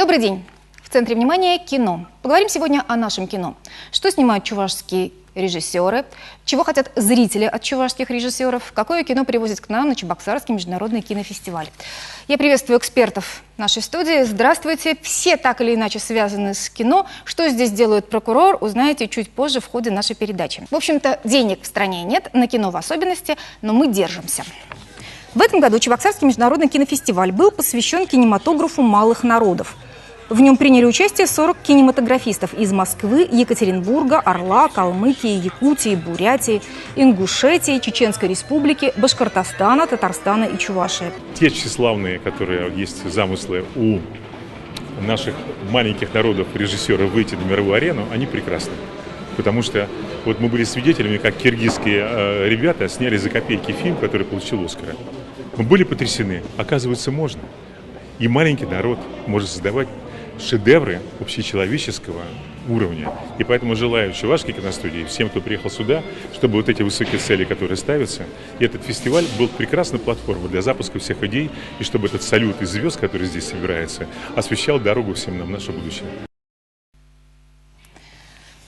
Добрый день. В центре внимания кино. Поговорим сегодня о нашем кино. Что снимают чувашские режиссеры, чего хотят зрители от чувашских режиссеров, какое кино привозят к нам на Чебоксарский международный кинофестиваль. Я приветствую экспертов нашей студии. Здравствуйте. Все так или иначе связаны с кино. Что здесь делает прокурор, узнаете чуть позже в ходе нашей передачи. В общем-то, денег в стране нет, на кино в особенности, но мы держимся. В этом году Чебоксарский международный кинофестиваль был посвящен кинематографу малых народов. В нем приняли участие 40 кинематографистов из Москвы, Екатеринбурга, Орла, Калмыкии, Якутии, Бурятии, Ингушетии, Чеченской Республики, Башкортостана, Татарстана и Чувашии. Те тщеславные, которые есть замыслы у наших маленьких народов режиссеров выйти на мировую арену, они прекрасны. Потому что вот мы были свидетелями, как киргизские ребята сняли за копейки фильм, который получил Оскара. Мы были потрясены. Оказывается, можно. И маленький народ может создавать шедевры общечеловеческого уровня. И поэтому желаю чувашской киностудии, всем, кто приехал сюда, чтобы вот эти высокие цели, которые ставятся, и этот фестиваль был прекрасной платформой для запуска всех идей, и чтобы этот салют из звезд, который здесь собирается, освещал дорогу всем нам в наше будущее.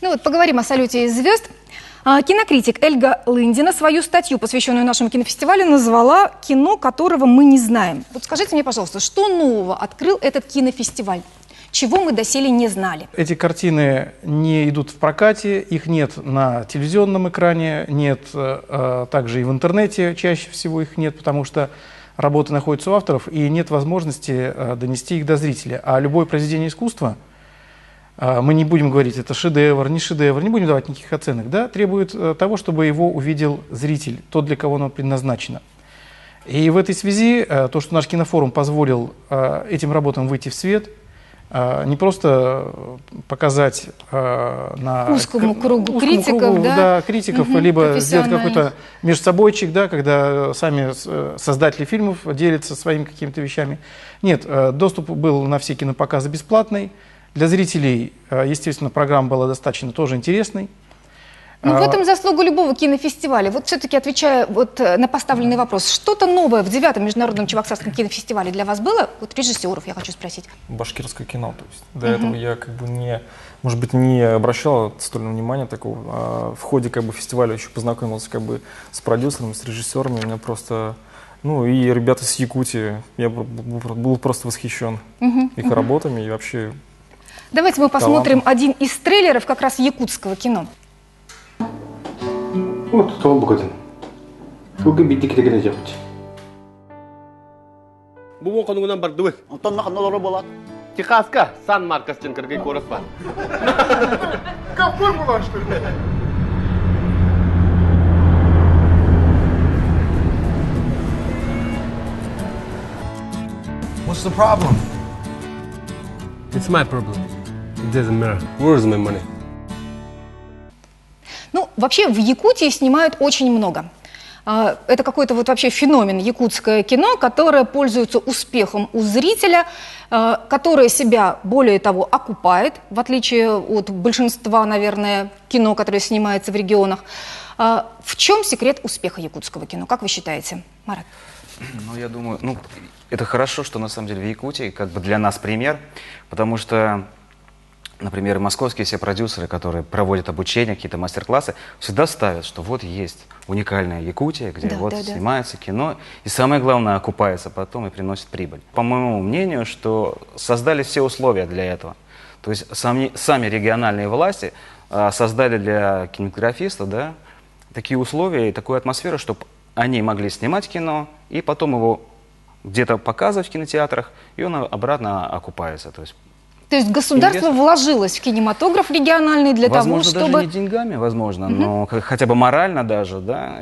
Ну вот, поговорим о салюте из звезд. Кинокритик Эльга Лындина свою статью, посвященную нашему кинофестивалю, назвала «Кино, которого мы не знаем». Вот скажите мне, пожалуйста, что нового открыл этот кинофестиваль? Чего мы доселе не знали? Эти картины не идут в прокате, их нет на телевизионном экране, нет также и в интернете, чаще всего их нет, потому что работы находятся у авторов, и нет возможности донести их до зрителя. А любое произведение искусства, мы не будем говорить, это шедевр, не будем давать никаких оценок, да, требует того, чтобы его увидел зритель, тот, для кого оно предназначено. И в этой связи то, что наш кинофорум позволил этим работам выйти в свет, не просто показать на узкому кругу критиков, критиков, либо сделать какой-то межсобойчик, да, когда сами создатели фильмов делятся своими какими-то вещами. Нет, доступ был на все кинопоказы бесплатный. Для зрителей, естественно, программа была достаточно тоже интересной. Ну, в этом заслуга любого кинофестиваля. Вот все-таки отвечая вот на поставленный вопрос, что-то новое в 9-м международном Чебоксарском кинофестивале для вас было? Вот режиссеров я хочу спросить. Башкирское кино, то есть до этого я как бы может быть, не обращал стольного внимания такого. А в ходе как бы фестиваля еще познакомился как бы с продюсерами, с режиссерами. У меня просто, ну и ребята с Якутии, я был просто восхищен их работами и вообще. Давайте мы посмотрим один из трейлеров как раз якутского кино. Вот това бүгін. Бүгін битті кетегені жапты. Бұл қоныңынан бар дуыз. Онтан нақыналары болады. Техаска Сан Маркостен кіргей көріс бар. Какой была, что ли? What's the problem? It's my problem. It doesn't matter. Where's my money? Ну, вообще в Якутии снимают очень много. Это какой-то вот вообще феномен якутское кино, которое пользуется успехом у зрителя, которое себя, более того, окупает, в отличие от большинства, наверное, кино, которое снимается в регионах. В чем секрет успеха якутского кино, как вы считаете, Марат? Ну, я думаю, это хорошо, что на самом деле в Якутии как бы для нас пример, потому что, например, московские все продюсеры, которые проводят обучение, какие-то мастер-классы, всегда ставят, что вот есть уникальная Якутия, где снимается кино, и самое главное, окупается потом и приносит прибыль. По моему мнению, что создали все условия для этого. То есть сами региональные власти создали для кинематографистов, да, такие условия и такую атмосферу, чтобы они могли снимать кино и потом его где-то показывать в кинотеатрах, и он обратно окупается. То есть государство вложилось в кинематограф региональный для того, чтобы... Возможно, даже не деньгами, возможно, но хотя бы морально даже, да.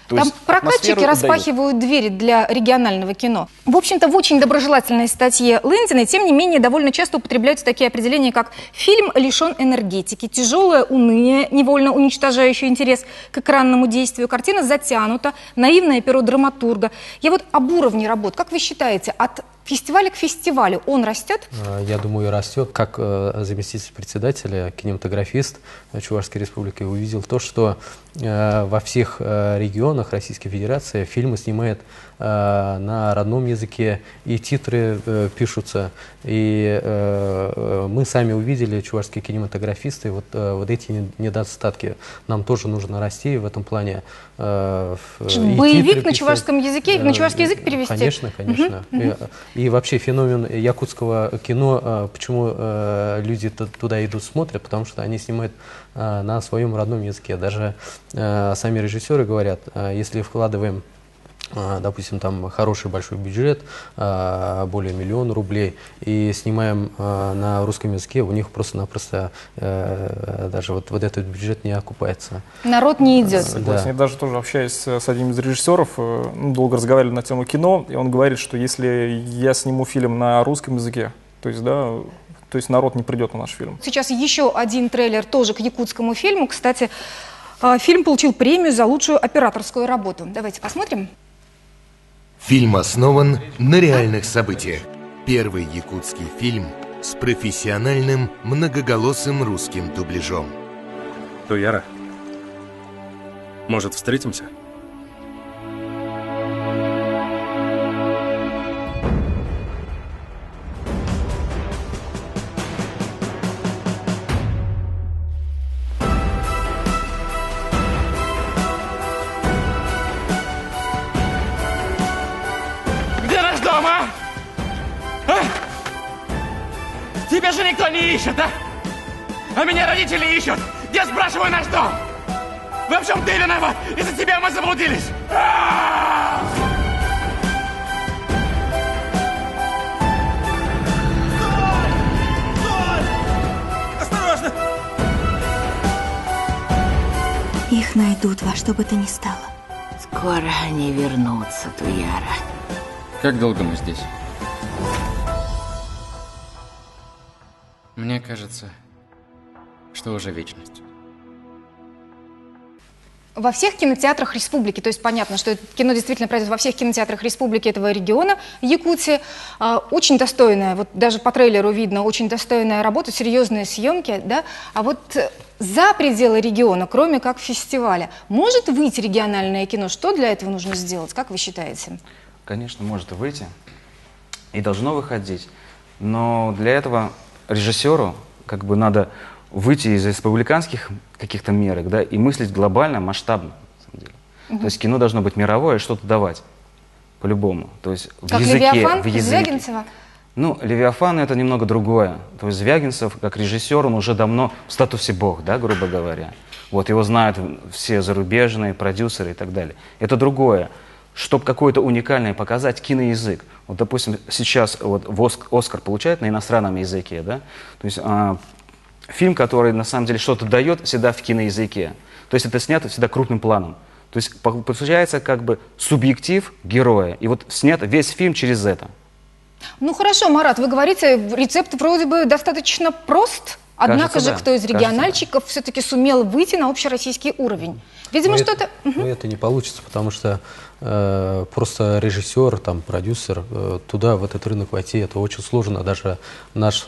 Там прокатчики распахивают двери для регионального кино. В общем-то, в очень доброжелательной статье Лындиной, тем не менее, довольно часто употребляются такие определения, как «фильм лишен энергетики», «тяжелое уныние, невольно уничтожающее интерес к экранному действию», «картина затянута», «наивное перо драматурга». Я вот об уровне работ, как вы считаете, от фестиваля к фестивалю он растет? Я думаю, растет. Как заместитель председателя, кинематографист Чувашской Республики, увидел то, что во всех регионах Российской Федерации фильмы снимает на родном языке, и титры пишутся. И мы сами увидели, чувашские кинематографисты, вот эти недостатки. Нам тоже нужно расти в этом плане. Боевик на чувашском языке, на чувашский язык перевести? Конечно, конечно. И вообще феномен якутского кино, почему люди туда идут, смотрят, потому что они снимают на своем родном языке. Даже сами режиссеры говорят, если вкладываем, допустим, там хороший большой бюджет, более 1 000 000 рублей, и снимаем на русском языке, у них просто-напросто даже вот этот бюджет не окупается. Народ не идет. Согласен. Я даже тоже общаюсь с одним из режиссеров, долго разговаривали на тему кино, и он говорит, что если я сниму фильм на русском языке, то есть народ не придет на наш фильм. Сейчас еще один трейлер тоже к якутскому фильму. Кстати, фильм получил премию за лучшую операторскую работу. Давайте посмотрим. Фильм основан на реальных событиях. Первый якутский фильм с профессиональным многоголосым русским дубляжом. Туяра, может, встретимся? Тебя же никто не ищет, а? А меня родители ищут. Я спрашиваю, наш дом. В чем ты виноват? Из-за тебя мы заблудились. Осторожно! Их найдут во что бы то ни стало. Скоро они вернутся, Туяра. Как долго мы здесь? Мне кажется, что уже вечность. Во всех кинотеатрах республики, то есть понятно, что это кино действительно пройдет во всех кинотеатрах республики этого региона, Якутии. Очень достойная, вот даже по трейлеру видно, очень достойная работа, серьезные съемки, да? А вот за пределы региона, кроме как фестиваля, может выйти региональное кино? Что для этого нужно сделать, как вы считаете? Конечно, может выйти и должно выходить, но для этого режиссеру надо выйти из республиканских каких-то мерок, да, и мыслить глобально, масштабно. На самом деле. То есть кино должно быть мировое, что-то давать, по-любому. То есть как в языке, Левиафан, в языке. Звягинцева? Ну, Левиафан это немного другое. То есть Звягинцев, как режиссер, он уже давно в статусе бог, да, грубо говоря. Вот его знают все зарубежные продюсеры и так далее. Это другое. Чтобы какое-то уникальное показать киноязык. Вот, допустим, сейчас вот Оскар получает на иностранном языке, да? То есть фильм, который на самом деле что-то дает, всегда в киноязыке. То есть это снято всегда крупным планом. То есть получается субъектив героя. И вот снят весь фильм через это. Ну хорошо, Марат, вы говорите, рецепт вроде бы достаточно прост. Однако же, кто из региональщиков все-таки сумел выйти на общероссийский уровень? Видимо, что-то... Это не получится, потому что просто режиссер, продюсер, туда, в этот рынок войти, это очень сложно. Даже наш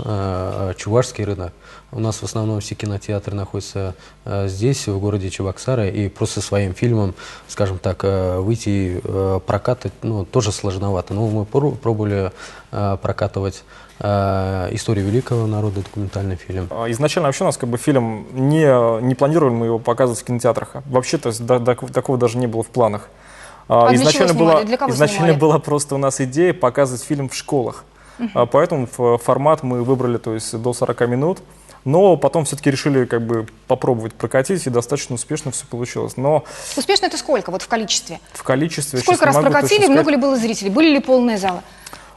чувашский рынок, у нас в основном все кинотеатры находятся здесь, в городе Чебоксары, и просто своим фильмом, скажем так, выйти и прокатывать, тоже сложновато. Но мы пробовали прокатывать «Историю великого народа», документальный фильм. Изначально вообще у нас фильм не планировали мы его показывать в кинотеатрах. Вообще, то есть такого даже не было в планах. Изначально была просто у нас идея показывать фильм в школах. Поэтому формат мы выбрали, то есть до 40 минут. Но потом все-таки решили попробовать прокатить, и достаточно успешно все получилось. Но успешно это сколько, вот в количестве? В количестве. Сколько раз прокатили, много ли было зрителей, были ли полные залы?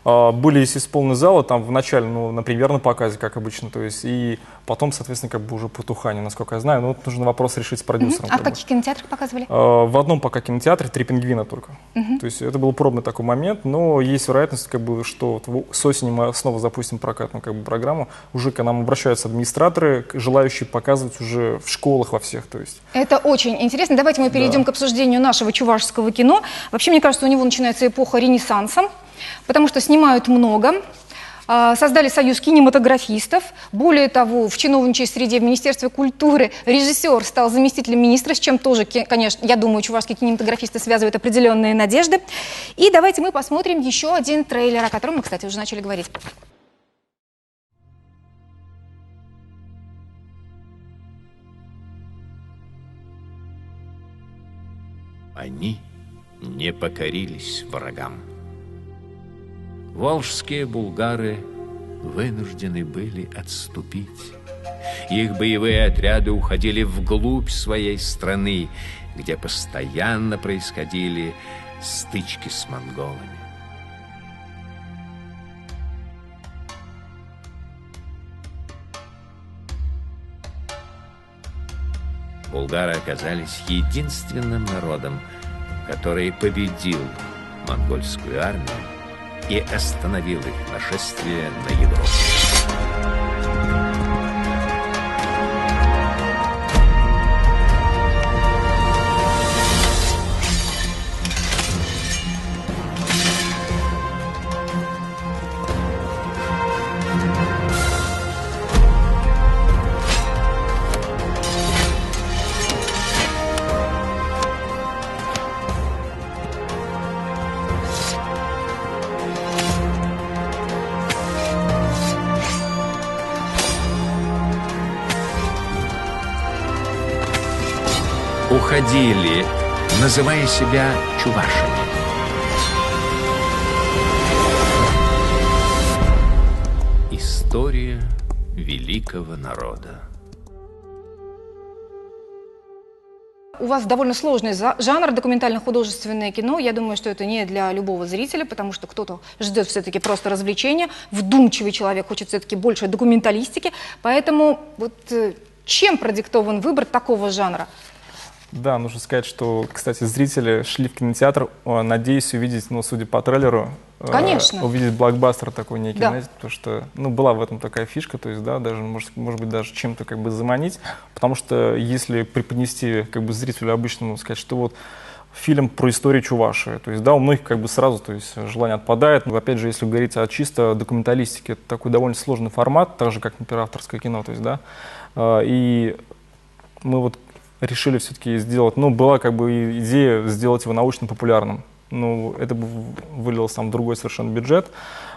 Были, естественно, полные залы, там в начале, на премьерном показе, как обычно, то есть, и потом, соответственно, уже потухание, насколько я знаю, но вот нужно вопрос решить с продюсером. А в каких кинотеатрах показывали? В одном пока кинотеатре, «Три пингвина» только. То есть это был пробный такой момент, но есть вероятность, что с осени мы снова запустим прокатную программу, уже к нам обращаются администраторы, желающие показывать уже в школах во всех, то есть. Это очень интересно. Давайте мы перейдем к обсуждению нашего чувашского кино. Вообще, мне кажется, у него начинается эпоха Ренессанса, потому что снимают много. создали союз кинематографистов. Более того, в чиновничьей среде в Министерстве культуры режиссер стал заместителем министра, с чем тоже, конечно, я думаю, чувашские кинематографисты связывают определенные надежды. И давайте мы посмотрим еще один трейлер, о котором мы, кстати, уже начали говорить. Они не покорились врагам. Волжские булгары вынуждены были отступить. Их боевые отряды уходили вглубь своей страны, где постоянно происходили стычки с монголами. Булгары оказались единственным народом, который победил монгольскую армию и остановил их нашествие на Европу. Уходили, называя себя чувашами. История великого народа. У вас довольно сложный жанр документально-художественное кино. Я думаю, что это не для любого зрителя, потому что кто-то ждет все-таки просто развлечения. Вдумчивый человек хочет все-таки больше документалистики. Поэтому вот чем продиктован выбор такого жанра? Да, нужно сказать, что, кстати, зрители шли в кинотеатр, надеясь увидеть, ну, судя по трейлеру, увидеть блокбастер такой некий, да. Знаете, потому что, ну, была в этом такая фишка, то есть, да, даже, может быть, даже чем-то как бы заманить, потому что если преподнести как бы зрителю обычному, сказать, что вот фильм про историю Чувашии, то есть, да, у многих как бы сразу, то есть, желание отпадает, но, опять же, если говорить о чисто документалистике, это такой довольно сложный формат, так же, как, например, авторское кино, то есть, да, и мы вот решили все-таки сделать, ну, была как бы идея сделать его научно-популярным. Ну, это бы вылилось там в другой совершенно бюджет.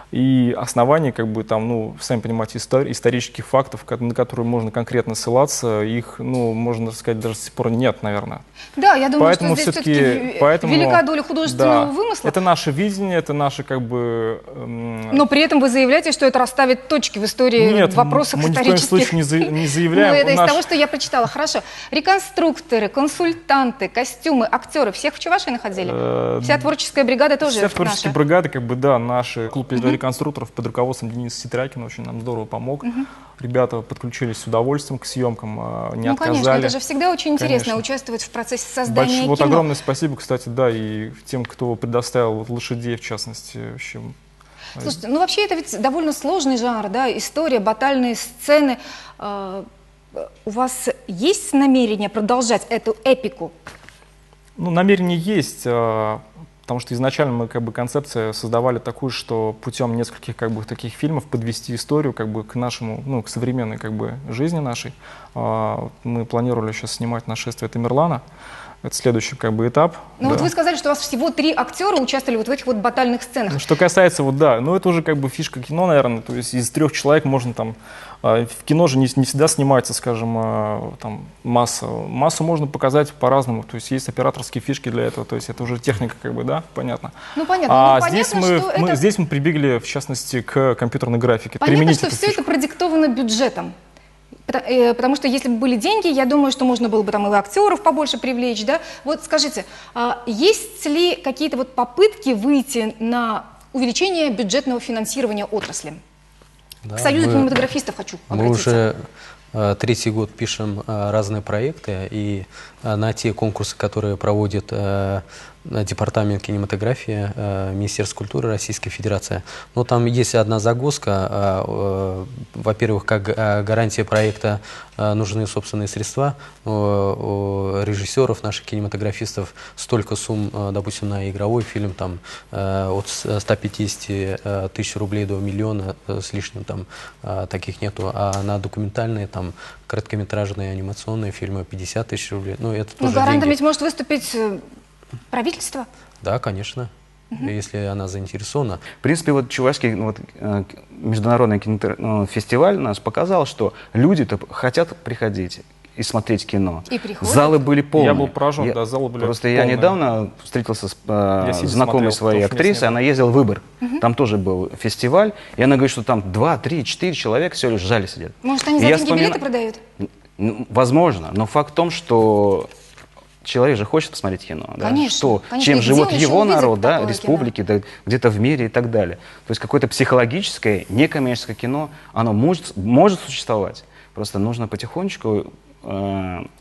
И оснований, как бы там, ну, сами понимаете, исторических фактов, на которые можно конкретно ссылаться, их, ну, можно сказать, даже до сих пор нет, наверное. Да, я думаю, поэтому что здесь все-таки велика доля художественного вымысла. Это наше видение, это наше, как бы... Но при этом вы заявляете, что это расставит точки в истории, в вопросах исторических. Нет, мы ни в коем случае не заявляем. Ну, это из того, что я прочитала. Хорошо. Реконструкторы, консультанты, костюмы, актеры, всех в Чувашии находили? Вся творческая бригада тоже наша? Вся творческая бригада, как бы, да, наши клуб реконструкторов под руководством Дениса Ситракина очень нам здорово помог. Ребята подключились с удовольствием к съемкам, не отказали. Конечно, это же всегда очень интересно участвовать в процессе создания кино. Вот огромное спасибо, кстати, да, и тем, кто предоставил вот лошадей, в частности. В общем. Слушайте, ну вообще это ведь довольно сложный жанр, да, история, батальные сцены. У вас есть намерение продолжать эту эпику? Ну, намерение есть. Потому что изначально мы как бы концепцию создавали такую, что путем нескольких как бы таких фильмов подвести историю как бы к нашему, ну, к современной как бы жизни нашей. Мы планировали сейчас снимать «Нашествие Тамерлана». Это следующий как бы этап. Ну да. Вот вы сказали, что у вас всего 3 актера участвовали вот в этих вот батальных сценах. Ну, что касается, вот да, ну это уже как бы фишка кино, наверное, то есть из 3 человек можно там, в кино же не всегда снимается, скажем, там масса. Массу можно показать по-разному, то есть есть операторские фишки для этого, то есть это уже техника как бы, да, понятно. Ну понятно, здесь мы прибегли, в частности, к компьютерной графике. Понятно, что все это продиктовано бюджетом. Потому что если бы были деньги, я думаю, что можно было бы там и актеров побольше привлечь, да. Вот скажите, есть ли какие-то вот попытки выйти на увеличение бюджетного финансирования отрасли? Да, к Союзу кинематографистов хочу обратиться. Мы уже 3-й год пишем разные проекты, и на те конкурсы, которые проводит департамент кинематографии Министерства культуры Российской Федерации. Но там есть одна загвоздка. Во-первых, как гарантия проекта нужны собственные средства. У режиссеров, наших кинематографистов столько сумм, допустим, на игровой фильм там, от 150 тысяч рублей до миллиона с лишним там таких нету. А на документальные, там, короткометражные анимационные фильмы 50 тысяч рублей. Ну, это тоже гарантом деньги. ведь может выступить правительство? Да, конечно, если она заинтересована. В принципе, вот Чувашский международный фестиваль нас показал, что люди-то хотят приходить и смотреть кино. И приходят. Залы были полные. Я был поражен, да, залы были Просто полные. я недавно встретился с знакомой своей актрисой, она ездила в Выбор. Там тоже был фестиваль, и она говорит, что там 2, 3, 4 человека всего лишь в зале сидят. Может, они за деньги билеты продают? Возможно, но факт в том, что человек же хочет посмотреть кино, конечно, да? Чем и живет где он его еще народ, да, увидит республики, да, где-то в мире и так далее. То есть какое-то психологическое, некоммерческое кино, оно может существовать. Просто нужно потихонечку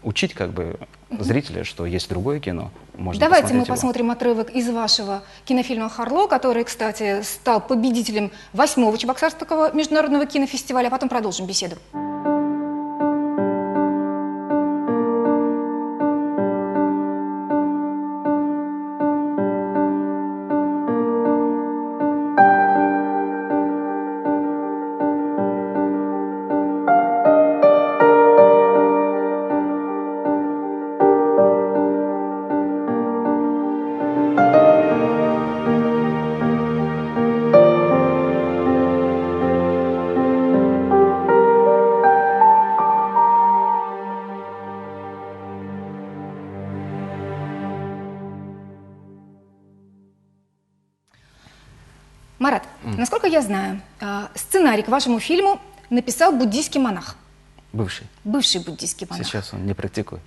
учить как бы зрителя, что есть другое кино. Можно Давайте мы его. посмотрим отрывок из вашего кинофильма «Харло», который, кстати, стал победителем 8-го Чебоксарского международного кинофестиваля, а потом продолжим беседу. Марат, насколько я знаю, сценарий к вашему фильму написал буддийский монах. Бывший. Бывший буддийский монах. Сейчас он не практикует.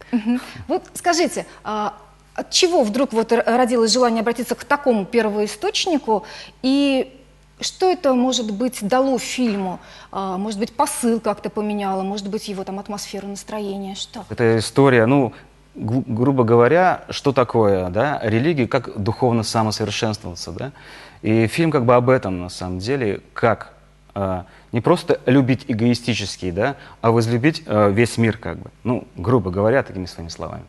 Вот скажите, от чего вдруг вот родилось желание обратиться к такому первоисточнику, и что это, может быть, дало фильму? Может быть, посыл как-то поменяло, может быть, его там атмосферу, настроение, что? Это история, ну, грубо говоря, что такое, да, религия, как духовно самосовершенствоваться, да? И фильм как бы об этом, на самом деле, как не просто любить эгоистически, да, а возлюбить весь мир, как бы, ну, грубо говоря, такими своими словами.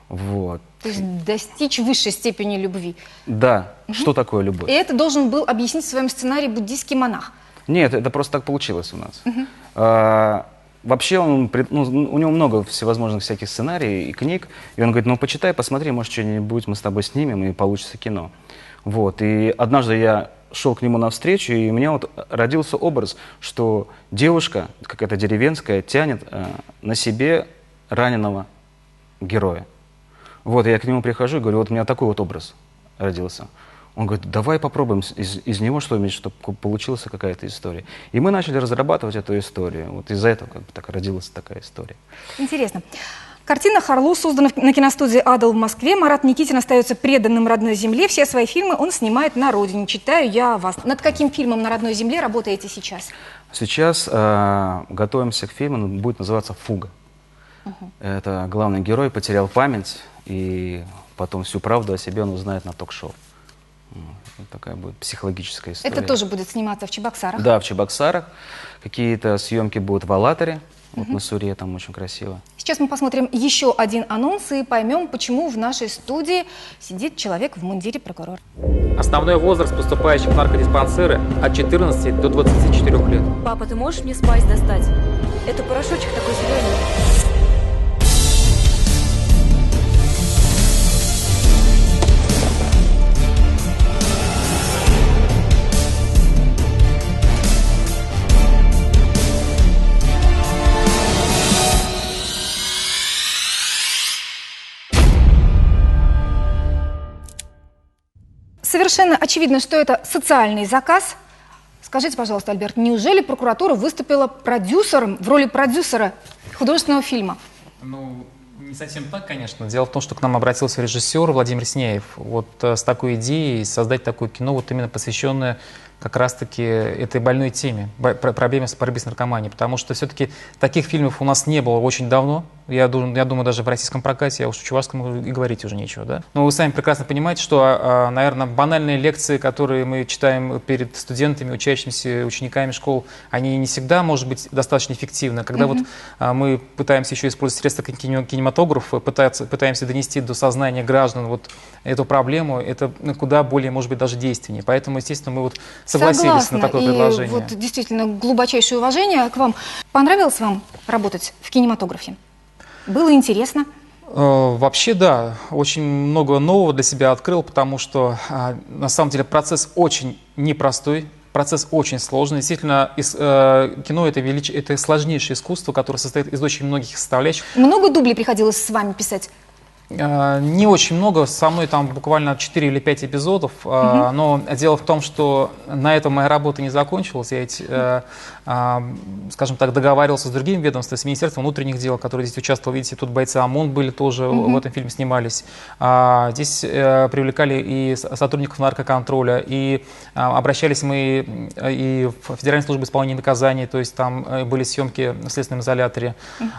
Вот. То есть достичь высшей степени любви. Да, что такое любовь? И это должен был объяснить в своем сценарии буддийский монах. Нет, это просто так получилось у нас. Вообще у него много всевозможных всяких сценариев и книг, и он говорит, ну почитай, посмотри, может что-нибудь мы с тобой снимем и получится кино. Вот, и однажды я шел к нему навстречу, и у меня вот родился образ, что девушка, какая-то деревенская, тянет на себе раненого героя. Вот, и я к нему прихожу и говорю, вот у меня такой вот образ родился. Он говорит, давай попробуем из него что-нибудь, чтобы получилась какая-то история. И мы начали разрабатывать эту историю. Вот из-за этого как бы так родилась такая история. Интересно. Картина «Харло» создана на киностудии «Адл» в Москве. Марат Никитин остается преданным родной земле. Все свои фильмы он снимает на родине. Читаю я о вас. Над каким фильмом на родной земле работаете сейчас? Сейчас готовимся к фильму, он будет называться «Фуга». Это главный герой потерял память, и потом всю правду о себе он узнает на ток-шоу. Вот такая будет психологическая история. Это тоже будет сниматься в Чебоксарах? Да, в Чебоксарах. Какие-то съемки будут в Алатыре, вот на Суре, там очень красиво. Сейчас мы посмотрим еще один анонс и поймем, почему в нашей студии сидит человек в мундире прокурора. Основной возраст поступающих в наркодиспансеры от 14 до 24 лет. Папа, ты можешь мне спайс достать? Это порошочек такой зеленый. Совершенно очевидно, что это социальный заказ. Скажите, пожалуйста, Альберт, неужели прокуратура выступила продюсером, в роли продюсера художественного фильма? Ну, не совсем так, конечно. Дело в том, что к нам обратился режиссер Владимир Сняев вот с такой идеей создать такое кино, вот именно посвященное как раз-таки этой больной теме, проблеме борьбы с наркоманией. Потому что все-таки таких фильмов у нас не было очень давно. Я думаю, даже в российском прокате, а уж в чувашском и говорить уже нечего. Да? Но вы сами прекрасно понимаете, что, наверное, банальные лекции, которые мы читаем перед студентами, учащимися, учениками школ, они не всегда, может быть, достаточно эффективны. Когда вот мы пытаемся еще использовать средства кинематографа, пытаемся донести до сознания граждан вот эту проблему, это куда более, может быть, даже действеннее. Поэтому, естественно, мы вот согласились на такое предложение. Вот действительно глубочайшее уважение к вам. Понравилось вам работать в кинематографе? Было интересно? Вообще, да. Очень много нового для себя открыл, потому что, на самом деле, процесс очень непростой. Процесс очень сложный. Действительно, кино это сложнейшее искусство, которое состоит из очень многих составляющих. Много дублей приходилось с вами писать? Не очень много, со мной там буквально 4 или 5 эпизодов, но дело в том, что на этом моя работа не закончилась. Я ведь, скажем так, договаривался с другими ведомствами, с Министерством внутренних дел, которые здесь участвовал. Видите, тут бойцы ОМОН были тоже, в этом фильме снимались. Здесь привлекали и сотрудников наркоконтроля, и обращались мы и в Федеральную службу исполнения наказаний, то есть там были съемки в следственном изоляторе.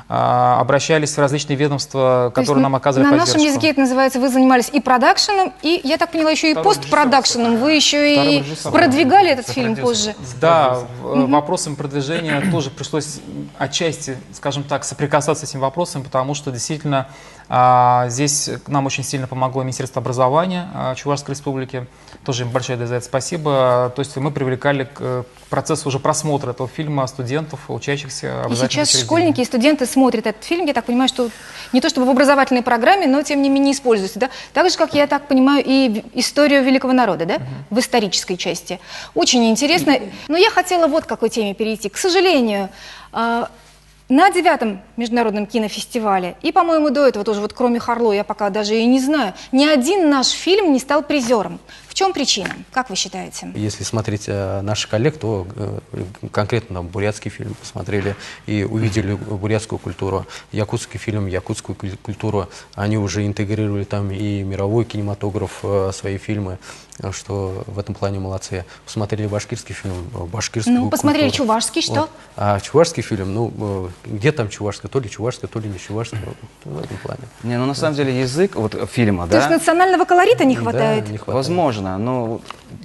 Обращались в различные ведомства, которые нам оказывали поддержку. На нашем языке это называется, вы занимались и продакшеном, и, я так поняла, еще и постпродакшеном. Вы еще и продвигали этот фильм позже. Да, вопросом продвижения тоже пришлось отчасти, скажем так, соприкасаться с этим вопросом, потому что действительно здесь нам очень сильно помогло Министерство образования Чувашской Республики. Тоже им большое за это спасибо. То есть мы привлекали к процессу уже просмотра этого фильма студентов, учащихся образовательных учреждений. И сейчас школьники и студенты смотрят этот фильм. Я так понимаю, что не то чтобы в образовательной программе, но тем не менее используется. Да? Так же, как я так понимаю, и историю великого народа, да? В исторической части. Очень интересно. Но я хотела вот к какой теме перейти. К сожалению, на 9-м международном кинофестивале, и, по-моему, до этого тоже, вот кроме Харло, я пока даже и не знаю, ни один наш фильм не стал призером. В чем причина? Как вы считаете? Если смотреть наших коллег, то конкретно там бурятский фильм посмотрели и увидели бурятскую культуру, якутский фильм, якутскую культуру. Они уже интегрировали там и мировой кинематограф в свои фильмы, что в этом плане молодцы. Посмотрели башкирский фильм, башкирскую культуру. Посмотрели чувашский, что? Вот. А чувашский фильм, где там чувашская, то ли не чувашская, в этом плане. Не, ну на самом деле язык вот фильма, то есть национального колорита не хватает? Да, не хватает. Возможно, но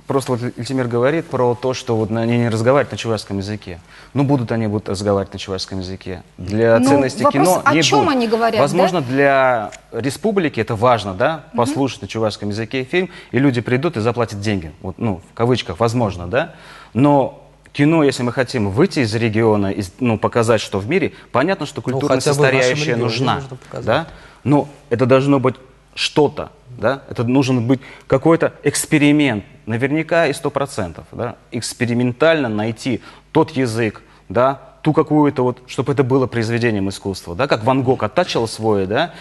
просто вот Ильтимир говорит про то, что вот они не разговаривают на чувашском языке. Ну, будут разговаривать на чувашском языке. Для ценности кино не будут. О чем они говорят? Возможно, да? Для республики это важно, да, послушать на чувашском языке фильм, и люди придут и заплатят деньги. Вот, ну, в кавычках, возможно, да. Но кино, если мы хотим выйти из региона, показать, что в мире, понятно, что культурная составляющая нужна, да? Но это должно быть что-то, да? Это должен быть какой-то эксперимент, наверняка и 100%, да? Экспериментально найти тот язык, да? Ту какую-то вот, чтобы это было произведением искусства, да? Как Ван Гог оттачил свой, да?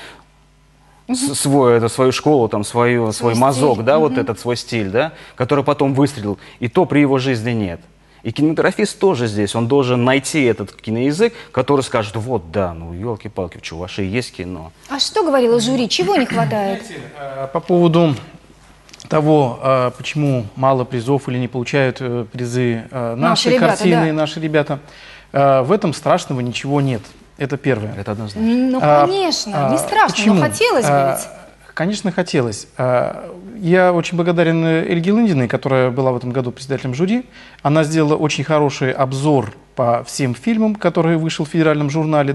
Свою школу, там, свой мазок, да, вот этот свой стиль, да, который потом выстрелил, и то при его жизни нет. И кинематографист тоже здесь, он должен найти этот киноязык, который скажет, вот, да, ну, елки-палки, в Чувашии есть кино. А что говорило жюри, чего не хватает? По поводу того, почему мало призов или не получают призы наши картины, да. Наши ребята, в этом страшного ничего нет. Это первое. Это однозначно. Ну, конечно, не страшно, почему? Но хотелось бы ведь. Конечно, хотелось. Я очень благодарен Эльге Лындиной, которая была в этом году председателем жюри. Она сделала очень хороший обзор по всем фильмам, который вышел в федеральном журнале,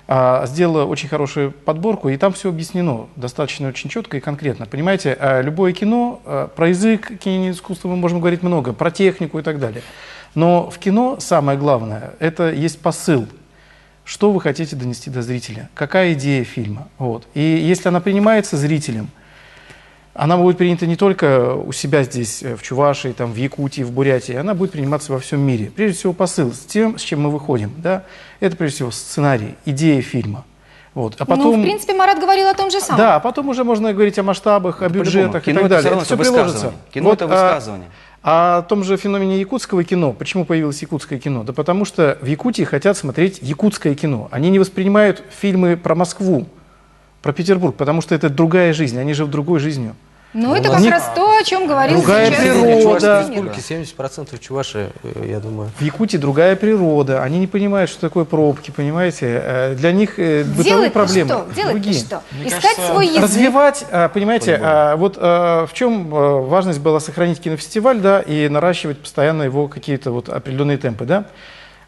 да? Сделала очень хорошую подборку, и там все объяснено достаточно очень четко и конкретно. Понимаете, любое кино, про язык киноискусства мы можем говорить много, про технику и так далее. Но в кино самое главное – это есть посыл. Что вы хотите донести до зрителя? Какая идея фильма? Вот. И если она принимается зрителем, она будет принята не только у себя здесь, в Чувашии, там, в Якутии, в Бурятии, она будет приниматься во всем мире. Прежде всего посыл, с тем, с чем мы выходим. Да? Это прежде всего сценарий, идея фильма. Вот. А потом, ну, в принципе, Марат говорил о том же самом. Да, а потом уже можно говорить о масштабах, о бюджетах и так далее. Это все приложится. Кино это высказывание. О том же феномене якутского кино. Почему появилось якутское кино? Да потому что в Якутии хотят смотреть якутское кино. Они не воспринимают фильмы про Москву, про Петербург, потому что это другая жизнь, они живут другой жизнью. Ну, это как раз то, о чем говорил другая сейчас. природа. Республики 70% Чуваши, я думаю. В Якутии другая природа. Они не понимают, что такое пробки, понимаете? Для них бытовые Делать-то проблемы что? Делать-то другие. что? Искать свой язык. Развивать, понимаете, вот в чем важность была сохранить кинофестиваль, да, и наращивать постоянно его какие-то вот определенные темпы, да?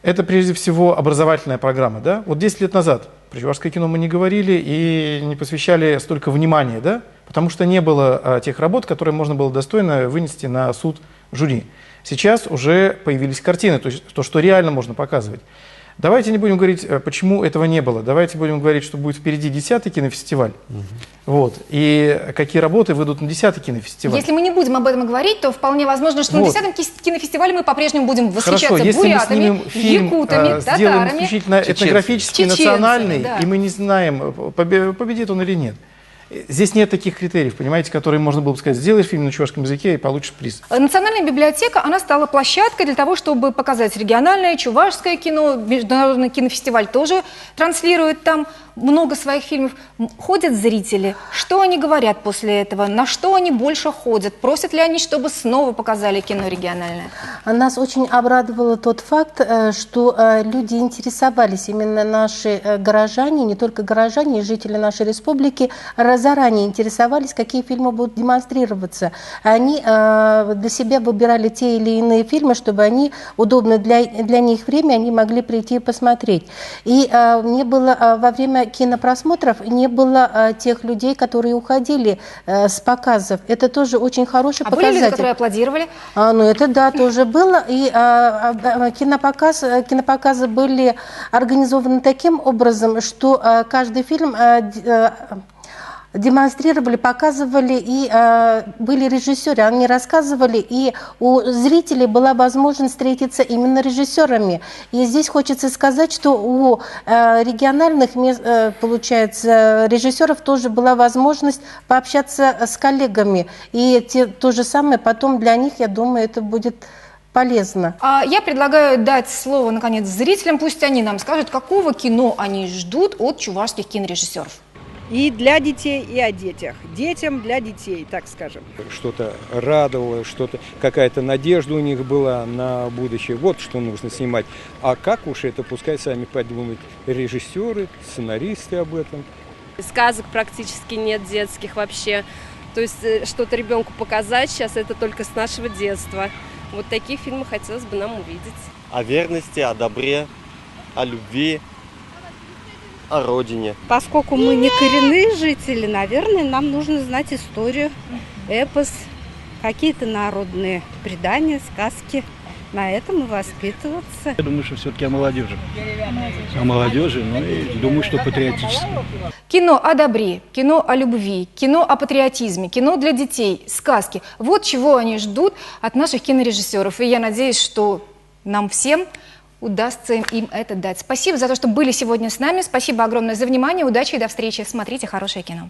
Это прежде всего образовательная программа, да? Вот 10 лет назад про чувашское кино мы не говорили и не посвящали столько внимания, да? Потому что не было тех работ, которые можно было достойно вынести на суд жюри. Сейчас уже появились картины, то есть то, что реально можно показывать. Давайте не будем говорить, почему этого не было. Давайте будем говорить, что будет впереди 10-й кинофестиваль. Вот. И какие работы выйдут на 10-й кинофестиваль. Если мы не будем об этом говорить, то вполне возможно, что вот. на 10-м кинофестивале мы по-прежнему будем восхищаться Хорошо, если бурятами, мы снимем фильм, якутами, сделаем татарами, исключительно этнографический, национальный, да. И мы не знаем, победит он или нет. Здесь нет таких критериев, понимаете, которые можно было бы сказать, сделаешь фильм на чувашском языке и получишь приз. Национальная библиотека, она стала площадкой для того, чтобы показать региональное, чувашское кино. Международный кинофестиваль тоже транслирует там много своих фильмов. Ходят зрители. Что они говорят после этого? На что они больше ходят? Просят ли они, чтобы снова показали кино региональное? Нас очень обрадовал тот факт, что люди интересовались, именно наши горожане, не только горожане, жители нашей республики, заранее интересовались, какие фильмы будут демонстрироваться. Они для себя выбирали те или иные фильмы, чтобы они, удобно для них время, они могли прийти и посмотреть. И не было во время кинопросмотров, не было тех людей, которые уходили с показов. Это тоже очень хороший показатель. Были люди, которые аплодировали? Ну это да, тоже было. И кинопоказы были организованы таким образом, что каждый фильм демонстрировали, показывали, и были режиссеры, они рассказывали, и у зрителей была возможность встретиться именно режиссерами. И здесь хочется сказать, что у региональных, получается, режиссеров тоже была возможность пообщаться с коллегами. И то же самое потом для них, я думаю, это будет полезно. Я предлагаю дать слово, наконец, зрителям, пусть они нам скажут, какого кино они ждут от чувашских кинорежиссеров. И для детей, и о детях. Детям для детей, так скажем. Что-то радовало, что-то, какая-то надежда у них была на будущее. Вот что нужно снимать. А как уж это, пускай сами подумают режиссеры, сценаристы об этом. Сказок практически нет детских вообще. То есть что-то ребенку показать сейчас это только с нашего детства. Вот такие фильмы хотелось бы нам увидеть. О верности, о добре, о любви. О родине. Поскольку мы не коренные жители, наверное, нам нужно знать историю, эпос, какие-то народные предания, сказки. На этом и воспитываться. Я думаю, что все-таки о молодежи. О молодежи, ну и думаю, что патриотически. Кино о добре, кино о любви, кино о патриотизме, кино для детей, сказки. Вот чего они ждут от наших кинорежиссеров. И я надеюсь, что нам всем удастся им это дать. Спасибо за то, что были сегодня с нами. Спасибо огромное за внимание. Удачи и до встречи. Смотрите хорошее кино.